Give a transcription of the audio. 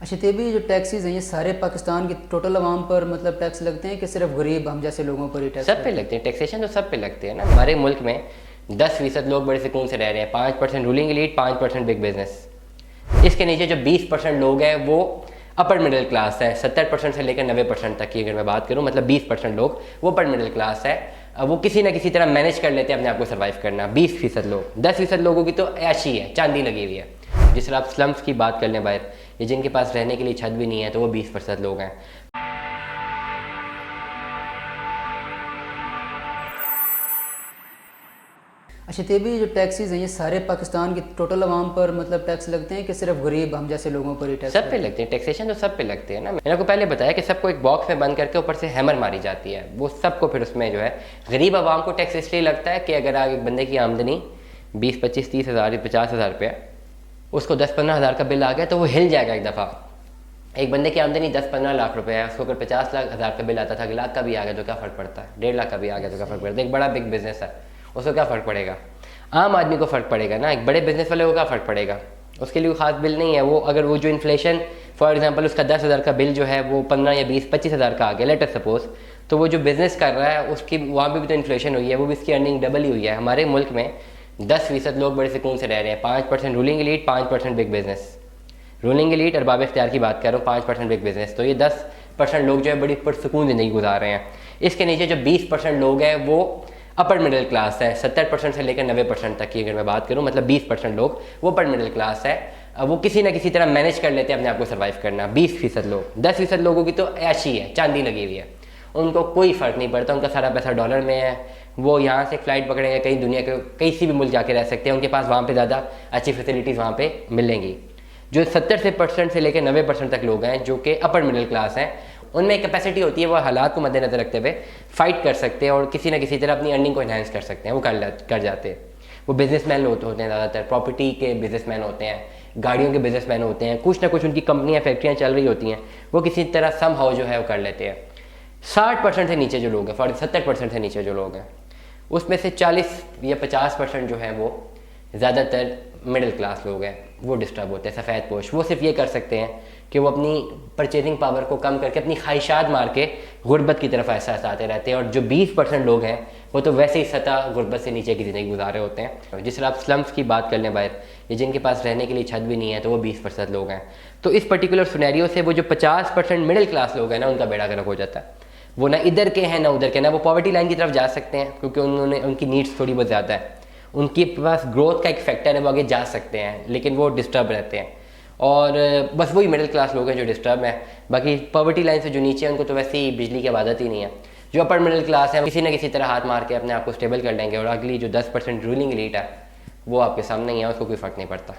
अच्छा, तो भी जो टैक्सेस हैं ये सारे पाकिस्तान की टोटल आवाम पर मतलब टैक्स लगते हैं कि सिर्फ गरीब हम जैसे लोगों पर ही टैक्स सब पे लगते हैं। टैक्सेशन तो सब पे लगते हैं ना। हमारे मुल्क में 10% लोग बड़े सुकून से रह रहे हैं, 5% रूलिंग एलीट, 5% बिग बिजनेस। इसके नीचे जो 20% लोग हैं वो अपर मिडिल क्लास है। 70% से लेकर 90% तक की अगर मैं बात करूं, मतलब 20% लोग वो अपर मिडिल क्लास है। वो किसी ना किसी तरह मैनेज कर लेते हैं अपने आप को सर्वाइव करना। 20% लोग, 10% लोगों की तो ऐशी है, चांदी लगी हुई है। जिस तरह आप स्लम्स की बात कर लें बाहर, ये जिनके पास रहने के लिए छत भी नहीं है, तो वो 20% लोग हैं। अच्छा, तो भी जो टैक्सेस हैं ये सारे पाकिस्तान की टोटल आवाम पर मतलब टैक्स लगते हैं कि सिर्फ गरीब हम जैसे लोगों पर ही टैक्स सब पे लगते हैं। टैक्सेशन तो सब पे लगते हैं ना। मैंने आपको पहले बताया कि सबको एक बॉक्स में बंद करके ऊपर से हैमर मारी जाती है, वो सबको फिर उसमें जो है गरीब आवाम को टैक्स इसलिए लगता है कि अगर आगे एक बंदे की आमदनी 20, 25, 30 हज़ार, 50 हज़ार रुपया, उसको 10, 15 हज़ार का बिल आ गया तो वो हिल जाएगा एक दफ़ा। एक बंदे की आमदनी 10, 15 लाख रुपए है, उसको अगर 50 लाख हज़ार का बिल आता था, 1 लाख का भी आ गया तो क्या फ़र्क पड़ता है, 1.5 लाख का भी आ गया तो क्या फ़र्क पड़ता है। एक बड़ा बिग बिजनेस है, उसको क्या फ़र्क पड़ेगा, आम आदमी को फ़र्क पड़ेगा ना। एक बड़े बिजनेस वाले को क्या फ़र्क पड़ेगा, उसके लिए खास बिल नहीं है। वो अगर वो जो इन्फ्लेशन, फॉर एग्जांपल उसका 10 हज़ार का बिल जो है वो 15 या 20, 25 हज़ार का आ गया, लेट अस सपोज, तो वो जो बिज़नेस कर रहा है उसकी वहाँ पे भी तो इन्फ्लेशन हुई है, वो भी इसकी अर्निंग डबल ही हुई है। हमारे मुल्क में 10% लोग बड़े सुकून से रह रहे हैं, 5% ruling elite, 5% big business. Ruling elite Arbab इख्तियार की बात कर रहा हूँ, 5% बिग बिजनेस, तो ये 10% लोग जो है बड़ी पुरसुकून ज़िंदगी गुजार रहे हैं। इसके नीचे जो 20% लोग हैं वो अपर मिडिल क्लास है। 70% से लेकर 90% तक की अगर मैं बात करूँ, मतलब 20% लोग वो अपर मिडिल क्लास है। वो किसी ना किसी तरह मैनेज कर लेते हैं अपने आप को सर्वाइव करना। 20% लोग, 10% लोगों की तो ऐशी है, चांदी लगी हुई है, उनको कोई फ़र्क नहीं पड़ता, उनका सारा पैसा डॉलर में है। वो यहाँ से फ़्लाइट पकड़ेंगे, कहीं दुनिया के किसी भी मुल्क जाके रह सकते हैं, उनके पास वहाँ पे ज़्यादा अच्छी फैसिलिटीज़ वहाँ पे मिलेंगी। जो 70% से लेकर 90% तक लोग हैं जो कि अपर मिडिल क्लास हैं, उनमें एक कैपेसिटी होती है, वो हालात को मद्देनजर रखते हुए फाइट कर सकते हैं और किसी ना किसी तरह अपनी अर्निंग को इन्हांस कर सकते हैं, वो कर जाते हैं। वो बिजनेसमैन होते हैं ज़्यादातर, प्रॉपर्टी के बिजनेसमैन होते हैं, गाड़ियों के बिजनेसमैन होते हैं, कुछ ना कुछ उनकी कंपनियां फैक्ट्रियां चल रही होती हैं, वो किसी तरह सम हाउ जो है वो कर लेते हैं। 60% से नीचे जो लोग हैं, 70% से नीचे जो लोग हैं, उसमें से 40 या 50% जो है वो ज़्यादातर मिडिल क्लास लोग हैं, वो डिस्टर्ब होते हैं, सफ़ेद पोश। वो सिर्फ ये कर सकते हैं कि वो अपनी परचेजिंग पावर को कम करके अपनी ख्वाहिशात मार के गुर्बत की तरफ एहसास आते रहते हैं। और जो 20% लोग हैं वो तो वैसे ही सतह गुर्बत से नीचे की ज़िंदगी गुजारे होते हैं। जिस तरह आप स्लम्स की बात कर लें बाहर, ये जिनके पास रहने के लिए छत भी नहीं है, तो वो 20% लोग हैं। तो इस पर्टिकुलर सिनेरियो से वो जो 50% मिडिल क्लास लोग हैं ना, उनका बेड़ा गर्क हो जाता है। वो ना इधर के हैं ना उधर के, ना वो पॉवर्टी लाइन की तरफ जा सकते हैं क्योंकि उनकी नीड्स थोड़ी बहुत ज़्यादा है, उनके पास ग्रोथ का एक फैक्टर है, वो आगे जा सकते हैं, लेकिन वो डिस्टर्ब रहते हैं। और बस वही मिडिल क्लास लोग हैं जो डिस्टर्ब हैं। बाकी पॉवर्टी लाइन से जो नीचे हैं उनको तो वैसे ही बिजली की आदत ही नहीं है। जो अपर मिडिल क्लास है किसी न किसी तरह हाथ मार के अपने आप को स्टेबल कर लेंगे, और अगली जो 10% रूलिंग एलीट है वो आपके सामने ही है, उसको कोई फ़र्क नहीं पड़ता।